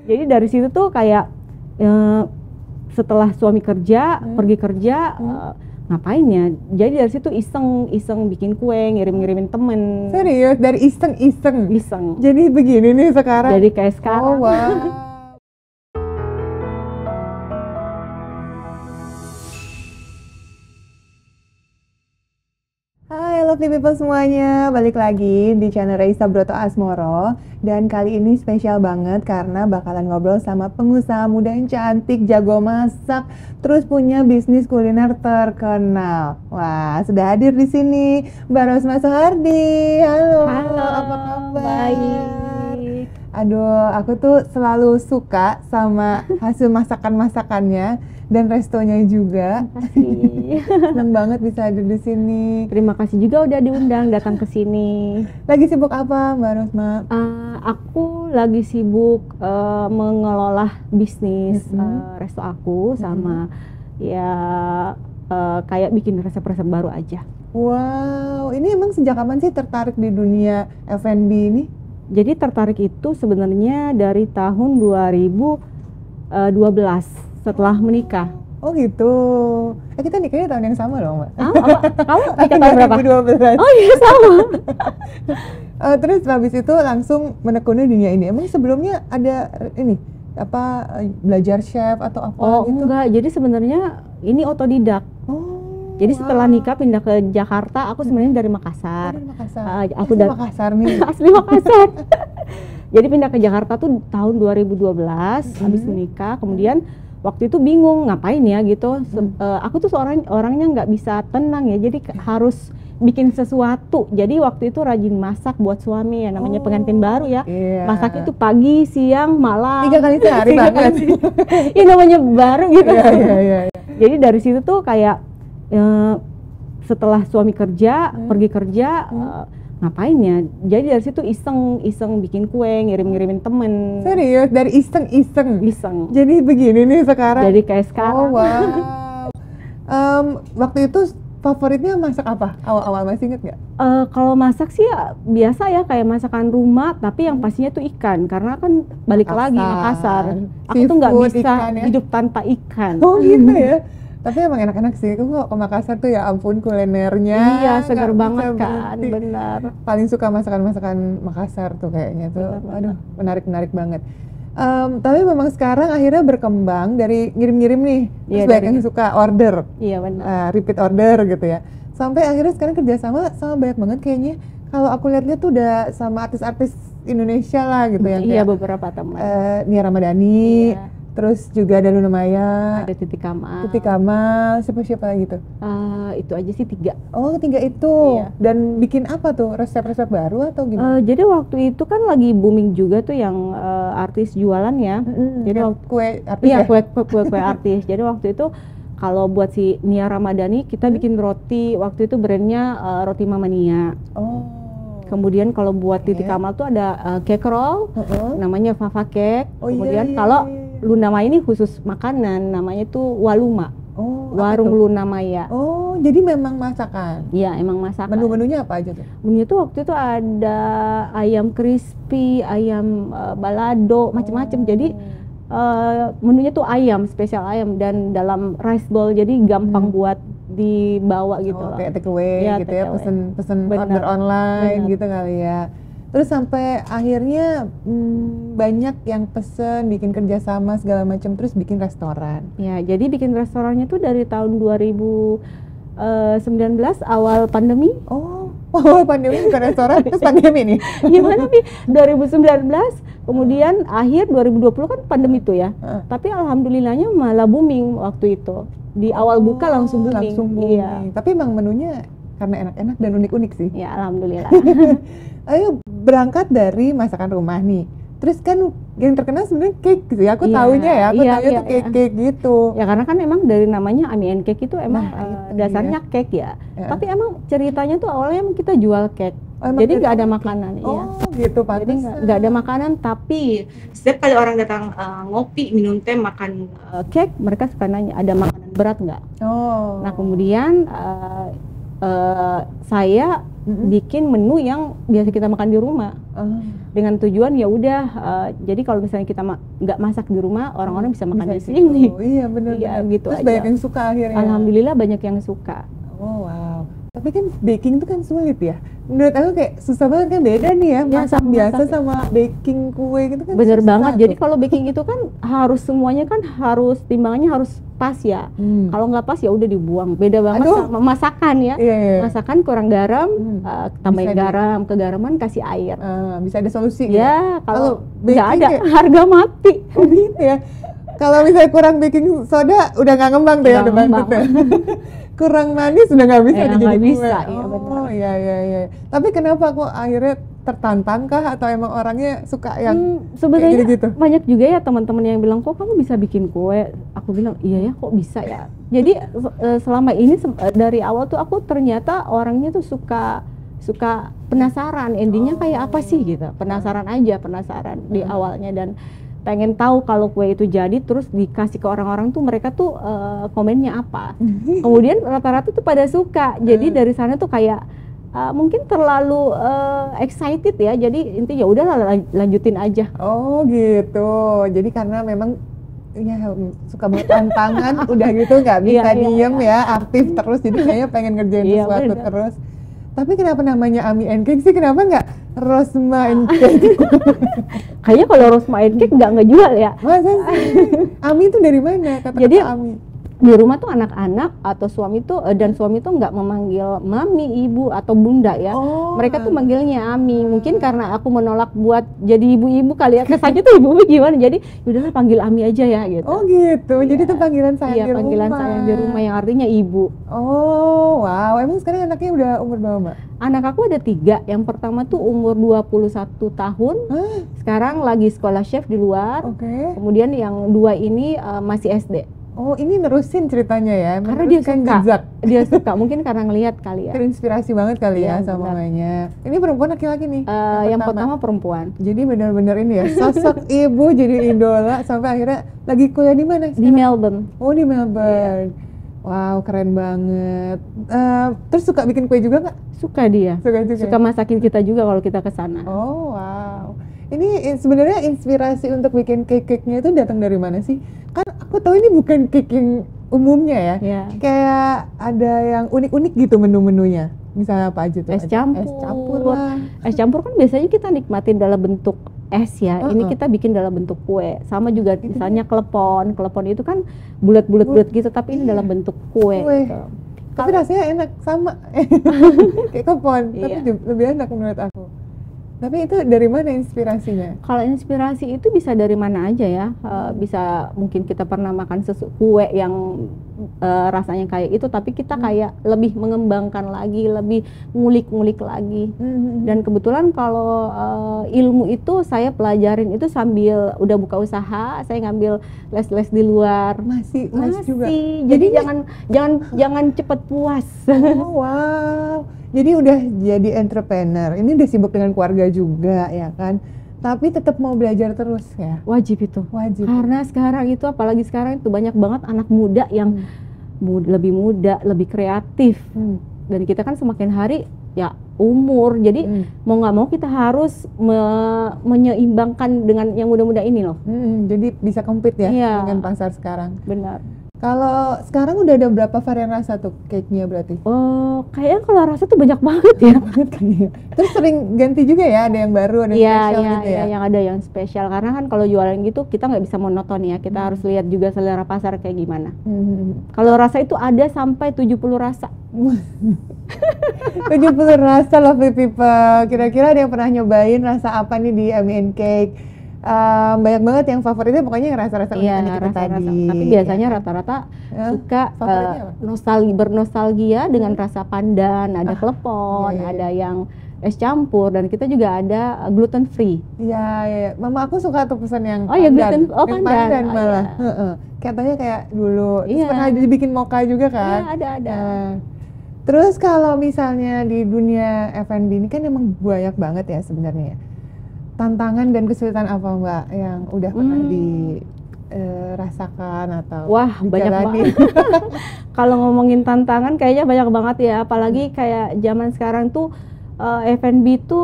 Jadi dari situ tuh kayak setelah suami kerja, pergi kerja, ngapain ya? Jadi dari situ iseng bikin kue, ngirim-ngirimin temen. Serius? Dari iseng? Iseng. Jadi begini nih sekarang? Jadi kayak sekarang. Oh wow. Hai lovely people semuanya, balik lagi di channel Raisa Broto Asmoro. Dan kali ini spesial banget karena bakalan ngobrol sama pengusaha muda yang cantik, jago masak, terus punya bisnis kuliner terkenal. Wah, sudah hadir di sini Mbak Rosma Soehardi. Halo, apa kabar? Baik. Aduh, aku tuh selalu suka sama hasil masakan-masakannya dan restonya juga. Makasih. Seneng banget bisa hadir di sini. Terima kasih juga udah diundang datang ke sini. Lagi sibuk apa, Mbak Rosma? Aku lagi sibuk mengelola bisnis resto aku sama ya kayak bikin resep-resep baru aja. Wow, ini emang sejak kapan sih tertarik di dunia F&B ini? Jadi tertarik itu sebenarnya dari tahun 2012 setelah menikah. Oh gitu. Kita nikahnya tahun yang sama loh, Mbak. Kamu nikah tahun berapa? 2012. Oh iya sama. Terus habis itu langsung menekuni dunia ini. Emang sebelumnya ada ini belajar chef atau apa Oh gitu? enggak, jadi sebenarnya ini otodidak. Jadi setelah nikah pindah ke Jakarta, aku sebenarnya dari Makassar. Dari Makassar. Aku dari Makassar nih. Asli Makassar. Jadi pindah ke Jakarta tuh tahun 2012 habis menikah. Kemudian waktu itu bingung ngapain ya gitu. Aku tuh orangnya nggak bisa tenang ya. Jadi harus bikin sesuatu. Jadi waktu itu rajin masak buat suami ya, namanya pengantin baru ya. Masak itu pagi, siang, malam. 3 kali sehari banget. Ini namanya baru gitu. Iya. Jadi dari situ tuh kayak setelah suami kerja, pergi kerja, ngapain ya? Jadi dari situ iseng bikin kue, ngirim-ngirimin temen. Serius? Dari iseng? Iseng. Jadi begini nih sekarang? Jadi kayak sekarang. Oh wow. Waktu itu favoritnya masak apa? Awal-awal masih inget nggak? Kalau masak sih ya, biasa ya kayak masakan rumah, tapi yang pastinya tuh ikan. Karena kan balik lagi Makassar. Aku tuh nggak bisa ikan, ya? hidup tanpa ikan. Oh gitu ya? Tapi emang enak-enak sih, aku kok ke Makassar tuh ya ampun kulinernya. Iya, segar banget kan, benar. Paling suka masakan-masakan Makassar tuh kayaknya tuh, aduh menarik banget. Tapi memang sekarang akhirnya berkembang dari ngirim-ngirim nih, terus banyak yang suka order. Iya benar. Repeat order gitu ya. Sampai akhirnya sekarang kerjasama sama banyak banget kayaknya. Kalau aku lihat-lihat tuh udah sama artis-artis Indonesia lah gitu ya. Iya, beberapa teman. Nia Ramadhani. Iya. Terus juga ada Luna Maya, ada Titi Kamal, siapa lagi tuh? Itu aja sih 3. Oh 3 itu. Iya. Dan bikin apa tuh, resep-resep baru atau gimana? Jadi waktu itu kan lagi booming juga tuh yang artis jualan ya. Jadi kue artis iya, ya? kue artis. Jadi waktu itu kalau buat si Nia Ramadhani kita bikin roti, waktu itu brandnya roti Mama Nia. Oh. Kemudian kalau buat Titi Kamal tuh ada cake roll, namanya Fava Cake. Oh, kemudian iya. kalau Luna Maya ini khusus makanan, namanya tuh Waluma. Oh, warung Luna Maya. Oh, jadi memang masakan? Iya, emang masakan. Menu-menunya apa aja tuh? Menunya tuh waktu itu ada ayam crispy, ayam balado, macam-macam. Jadi menunya tuh ayam, spesial ayam dan dalam rice bowl, jadi gampang buat dibawa gitu loh. Kayak take away ya, gitu ya, pesen order online gitu kali ya. Terus sampai akhirnya banyak yang pesen, bikin kerjasama segala macam, terus bikin restoran. Ya, jadi bikin restorannya tuh dari tahun 2019 awal pandemi. Oh, awal pandemi bukan restoran, terus pandemi nih. Gimana nih? 2019, kemudian akhir 2020 kan pandemi tuh ya. Tapi alhamdulillahnya malah booming waktu itu. Di awal buka langsung booming. Iya. Tapi emang menunya karena enak-enak dan unik-unik sih. Ya, alhamdulillah. Ayo berangkat dari masakan rumah nih. Terus kan yang terkenal sebenarnya cake gitu ya. Aku taunya ya, aku taunya tuh cake gitu. Ya karena kan emang dari namanya Ami and Cake itu emang dasarnya cake ya. Tapi emang ceritanya tuh awalnya emang kita jual cake. Jadi nggak ada makanan. Oh gitu, pantas. Jadi nggak ada makanan, tapi setiap kali orang datang ngopi, minum teh, makan cake, mereka suka nanya ada makanan berat nggak? Oh. Nah kemudian saya bikin menu yang biasa kita makan di rumah. Dengan tujuan ya udah, jadi kalau misalnya kita nggak masak di rumah, orang-orang bisa makan di sini. Iya benar. Iya, gitu Terus aja. banyak yang suka akhirnya. Alhamdulillah banyak yang suka. Oh wow. Tapi kan baking itu kan sulit ya. Menurut aku kayak susah banget kan, beda nih ya, Ya, masak biasa masak. sama baking kue gitu kan. Bener susah banget. tuh. Jadi kalau baking itu kan harus semuanya kan harus timbangannya harus pas ya. Kalau nggak pas ya udah dibuang. Beda banget Aduh. sama masakan ya. Iya. Masakan kurang garam, tambahin Bisa garam, kegaraman kasih air. Bisa ada solusi. Ya, kalau nggak baking ada kayak- harga mati. Oh gitu ya. Kalau misalnya kurang baking soda udah nggak ngembang deh, Nggak udah mantep ya. ngembang. Kurang manis udah nggak bisa Nggak dijadiin bisa, kue. iya benar. Oh iya. Tapi kenapa kok akhirnya tertantang kah, atau emang orangnya suka yang Sebenarnya kayak gitu? banyak juga ya teman-teman yang bilang, kok kamu bisa bikin kue? Aku bilang iya ya, kok bisa ya. Jadi selama ini dari awal tuh aku ternyata orangnya tuh suka penasaran endingnya kayak apa sih gitu. Penasaran di awalnya, dan pengen tahu kalau kue itu jadi terus dikasih ke orang-orang tuh mereka tuh komennya apa. Kemudian rata-rata tuh pada suka. Jadi dari sana tuh kayak mungkin terlalu excited ya. Jadi intinya ya udahlah lanjutin aja. Oh gitu. Jadi karena memang ya suka banget tantangan, udah gitu nggak bisa Iya, diem ya, aktif terus. Jadi kayaknya pengen ngerjain Iya, sesuatu bener. terus. Tapi kenapa namanya Ami and Cake sih? Kenapa nggak Rosma and Cake? Kayaknya kalau Rosma and Cake nggak ngejual ya. Masa sih? Ami itu dari mana kata-kata Jadi, Ami? Di rumah tuh anak-anak atau suami tuh dan suami tuh nggak memanggil mami, ibu atau bunda ya. Oh, Mereka tuh manggilnya Ami. Mungkin karena aku menolak buat jadi ibu-ibu kali ya. Kesannya tuh ibu-ibu gimana. Jadi udahlah panggil Ami aja ya gitu. Oh gitu. Jadi itu panggilan sayang Iya, di panggilan rumah. sayang di rumah yang artinya ibu. Oh wow. Emang sekarang anaknya udah umur berapa, Mbak? Anak aku ada 3. Yang pertama tuh umur 21 tahun. Hah? Sekarang lagi sekolah chef di luar. Oke. Kemudian yang 2 ini masih SD. Oh ini nerusin ceritanya ya? Karena dia Meneruskan suka. jejak. Dia suka. Mungkin karena ngelihat kali ya. Terinspirasi banget kali ya Iya, sama benar. mamanya. Ini perempuan laki-laki nih? Yang pertama perempuan Jadi benar-benar ini ya, sosok ibu jadi idola sampai akhirnya lagi kuliah di mana di sekarang? Melbourne. Oh di Melbourne. Wow keren banget. Terus suka bikin kue juga nggak? Suka dia. Suka juga. Suka masakin kita juga kalau kita ke sana. Oh wow. Ini sebenarnya inspirasi untuk bikin cake-nya itu datang dari mana sih? Kan aku tahu ini bukan cake yang umumnya ya. Ya. Kayak ada yang unik-unik gitu menu-menunya. Misalnya apa aja tuh? Es campur. Es campur lah. Es campur kan biasanya kita nikmatin dalam bentuk es ya. Ini kita bikin dalam bentuk kue. Sama juga misalnya klepon. Klepon itu kan bulat-bulat gitu, tapi ini dalam bentuk kue. Kue. Gitu. Tapi rasanya enak sama. Kayak kepon, tapi Iya. lebih enak menurut aku. Tapi itu dari mana inspirasinya? Kalau inspirasi itu bisa dari mana aja ya. Bisa mungkin kita pernah makan kue yang rasanya kayak itu, tapi kita kayak lebih mengembangkan lagi, lebih ngulik-ngulik lagi. Dan kebetulan kalau ilmu itu saya pelajarin itu sambil udah buka usaha, saya ngambil les-les di luar. Masih juga. Jadi jangan cepat puas. Oh wow. Jadi udah jadi entrepreneur. Ini udah sibuk dengan keluarga juga ya kan. Tapi tetap mau belajar terus ya. Wajib itu. Wajib. Karena sekarang itu, apalagi sekarang itu banyak banget anak muda yang lebih muda, lebih kreatif. Dan kita kan semakin hari ya umur, jadi mau nggak mau kita harus menyeimbangkan dengan yang muda-muda ini loh. Jadi bisa compete ya Iya. dengan pasar sekarang. Benar. Kalau sekarang udah ada berapa varian rasa tuh cake-nya berarti? Oh, kayaknya kalau rasa tuh banyak banget ya. Terus sering ganti juga ya, ada yang baru, ada yang Iya, spesial iya, gitu ya? iya, yang ada yang spesial. Karena kan kalau jualan gitu kita nggak bisa monoton ya. Kita harus lihat juga selera pasar kayak gimana. Kalau rasa itu ada sampai 70 rasa. 70 rasa lovely people. Kira-kira ada yang pernah nyobain rasa apa nih di Ami and Cake? Banyak banget yang favoritnya pokoknya yang rasa-rasa Iya, unik kita rasa-rasa. tadi. Tapi biasanya rata-rata suka favoritnya apa? bernostalgia dengan rasa pandan, ada klepon, iya. ada yang es campur, dan kita juga ada gluten free. Iya, iya. Mama aku suka tuh pesan yang Oh, ya, pandan. gluten- Yang pandan. Oh, malah. iya. Katanya kayak dulu. Terus Iya. pernah dibikin mocha juga kan? Iya, ada. Terus kalau misalnya di dunia F&B ini kan emang banyak banget ya sebenarnya ya. Tantangan dan kesulitan apa Mbak yang udah pernah dirasakan atau Wah, banyak dijalani? banget. Kalau ngomongin tantangan kayaknya banyak banget ya, apalagi kayak zaman sekarang tuh F&B itu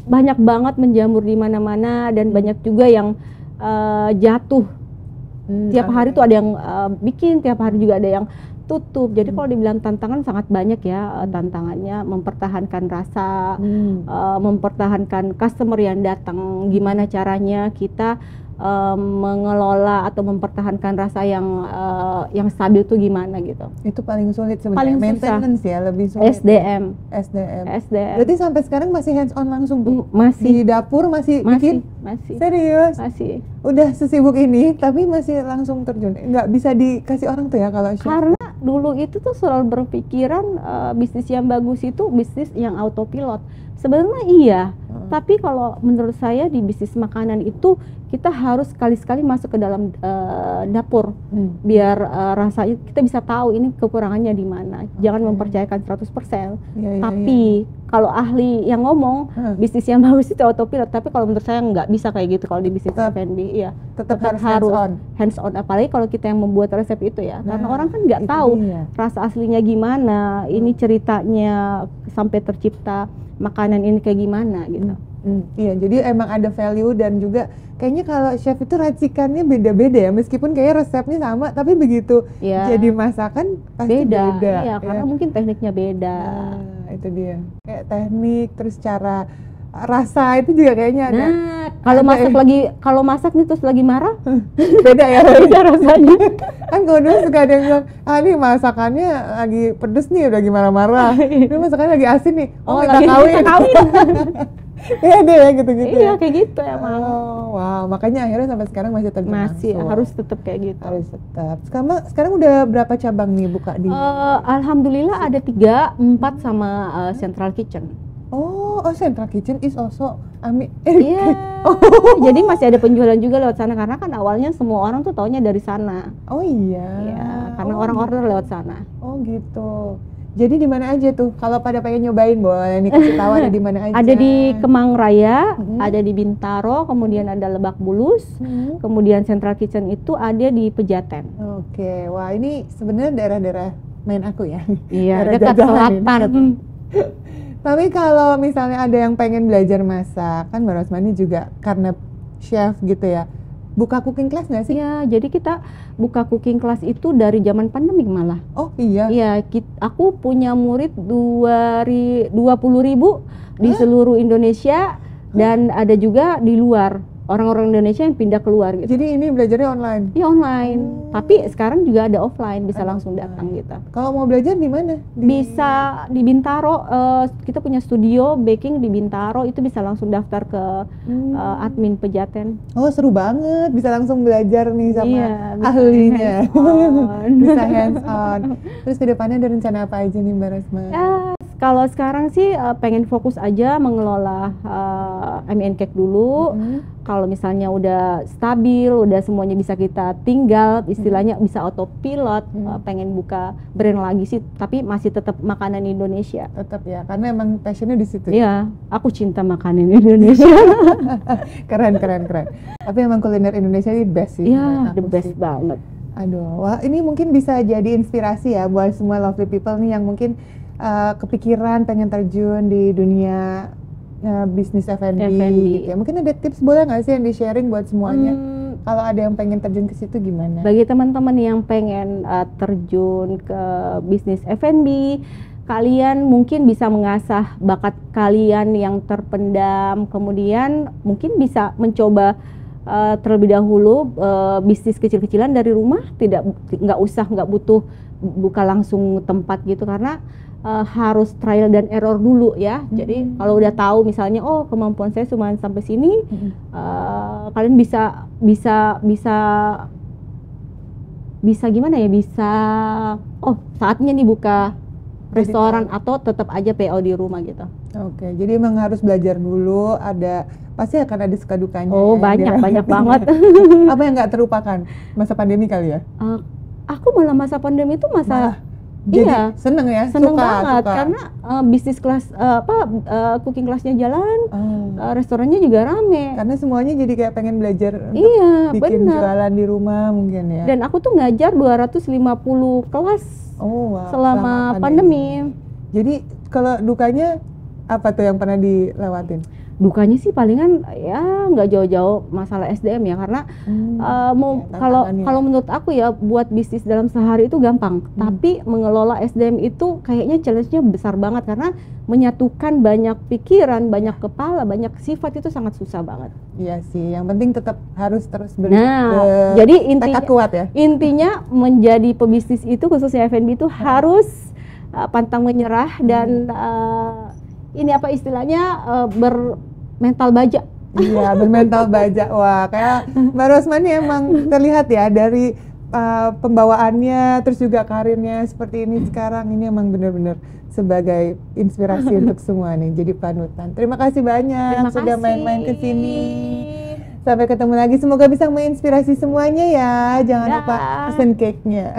banyak banget menjamur di mana-mana dan banyak juga yang jatuh. Tiap hari tuh ada yang bikin, tiap hari juga ada yang tutup. Jadi kalau dibilang tantangan sangat banyak ya, tantangannya mempertahankan rasa, mempertahankan customer yang datang. Gimana caranya kita mengelola atau mempertahankan rasa yang stabil tuh gimana gitu. Itu paling sulit sebenarnya. Paling Maintenance ya lebih sulit. SDM. Berarti sampai sekarang masih hands on langsung Bu? Masih. Di dapur masih bikin? Masih. Serius? Masih. Udah sesibuk ini tapi masih langsung terjun. Nggak bisa dikasih orang tuh ya kalau chef? Karena dulu itu tuh selalu berpikiran bisnis yang bagus itu bisnis yang autopilot. Sebenarnya iya, tapi kalau menurut saya di bisnis makanan itu kita harus sekali-sekali masuk ke dalam dapur biar rasanya kita bisa tahu ini kekurangannya di mana. Jangan mempercayakan 100%. Tapi kalau ahli yang ngomong bisnis yang bagus itu autopilot, tapi kalau menurut saya nggak bisa kayak gitu kalau di bisnis F&B. Iya, tetap harus hands on. Apalagi kalau kita yang membuat resep itu ya, karena orang kan nggak tahu rasa aslinya gimana, ini ceritanya sampai tercipta makanan ini kayak gimana gitu. Iya, jadi emang ada value dan juga kayaknya kalau chef itu racikannya beda-beda ya, meskipun kayak resepnya sama, tapi begitu jadi masakan pasti beda. Iya, karena mungkin tekniknya beda. Nah, itu dia. Kayak teknik, terus cara rasa itu juga kayaknya ada. Nah, kalau masak nih terus lagi marah, beda ya, beda rasanya. Kan kalau dulu suka ada yang bilang, ini masakannya lagi pedes nih, udah gimana marah. Ini masakannya lagi asin nih, minta kawin. Iya deh ya gitu-gitu. Iya kayak gitu emang. Wow, makanya akhirnya sampai sekarang masih terjun masih langsung. Harus tetap kayak gitu. Harus tetap. Sekarang udah berapa cabang nih buka di? Alhamdulillah ada 3, 4 sama Central Kitchen. Oh, Central Kitchen is also Iya. Jadi masih ada penjualan juga lewat sana karena kan awalnya semua orang tuh taunya dari sana. Oh iya. Iya, karena orang order lewat sana. Oh gitu. Jadi di mana aja tuh? Kalau pada pengen nyobain boleh nih kasih tahu ada di mana aja. Ada di Kemang Raya, ada di Bintaro, kemudian ada Lebak Bulus, kemudian Central Kitchen itu ada di Pejaten. Oke, wah ini sebenarnya daerah-daerah main aku ya. Iya, dekat selatan. Tapi kalau misalnya ada yang pengen belajar masak, kan Mbak Rosmani juga karena chef gitu ya, buka cooking class nggak sih? Iya, jadi kita buka cooking class itu dari zaman pandemik malah. Oh iya? Iya, aku punya murid 20.000 di seluruh Indonesia dan ada juga di luar. Orang-orang Indonesia yang pindah keluar gitu. Jadi ini belajarnya online? Iya online, tapi sekarang juga ada offline, bisa langsung datang gitu. Kalau mau belajar di mana? Bisa di Bintaro, kita punya studio baking di Bintaro, itu bisa langsung daftar ke admin Pejaten. Oh seru banget, bisa langsung belajar nih sama ahlinya. Bisa hands on. Terus kedepannya ada rencana apa aja nih Mbak Rosma? Kalau sekarang sih pengen fokus aja mengelola M&N Cake dulu. Kalau misalnya udah stabil, udah semuanya bisa kita tinggal, istilahnya bisa autopilot, pengen buka brand lagi sih, tapi masih tetap makanan Indonesia. Tetap ya, karena emang passionnya di situ. Iya, aku cinta makanan Indonesia. Keren. Tapi emang kuliner Indonesia ini best sih. Iya, the best banget. Aduh, wah ini mungkin bisa jadi inspirasi ya buat semua lovely people nih yang mungkin kepikiran pengen terjun di dunia bisnis F&B gitu ya. Mungkin ada tips boleh nggak sih yang di-sharing buat semuanya? Kalau ada yang pengen terjun ke situ gimana? Bagi teman-teman yang pengen terjun ke bisnis F&B, kalian mungkin bisa mengasah bakat kalian yang terpendam, kemudian mungkin bisa mencoba terlebih dahulu bisnis kecil-kecilan dari rumah, nggak butuh buka langsung tempat gitu, karena harus trial dan error dulu ya. Jadi kalau udah tahu misalnya kemampuan saya cuma sampai sini, kalian bisa gimana ya, bisa saatnya nih buka restoran atau tetap aja PO di rumah gitu. Oke, jadi emang harus belajar dulu, pasti akan ada suka dukanya. Banyak banget. Apa yang nggak terlupakan masa pandemi kali ya? Aku malah masa pandemi itu jadi seneng banget karena bisnis kelas cooking kelasnya jalan, restorannya juga rame. Karena semuanya jadi kayak pengen belajar bikin jualan di rumah mungkin ya. Dan aku tuh ngajar 250 kelas selama pandemi. Jadi kalau dukanya apa tuh yang pernah dilewatin? Dukanya sih palingan ya nggak jauh-jauh masalah SDM ya, karena mau Ya, kalau tantangannya. menurut aku ya buat bisnis dalam sehari itu gampang, tapi mengelola SDM itu kayaknya challenge-nya besar banget karena menyatukan banyak pikiran, banyak kepala, banyak sifat itu sangat susah banget. Iya sih, yang penting tetap harus terus Nah, jadi tekad kuat ya. intinya menjadi pebisnis itu khususnya F&B itu harus pantang menyerah dan ini apa istilahnya bermental baja. Iya, bermental baja. Wah, kayak Mbak Rosmani emang terlihat ya dari pembawaannya, terus juga karirnya seperti ini sekarang. Ini emang benar-benar sebagai inspirasi untuk semua nih, jadi panutan. Terima kasih banyak Terima sudah kasih. main-main ke sini. Sampai ketemu lagi. Semoga bisa menginspirasi semuanya ya. Jangan lupa Dah. pesen cake-nya.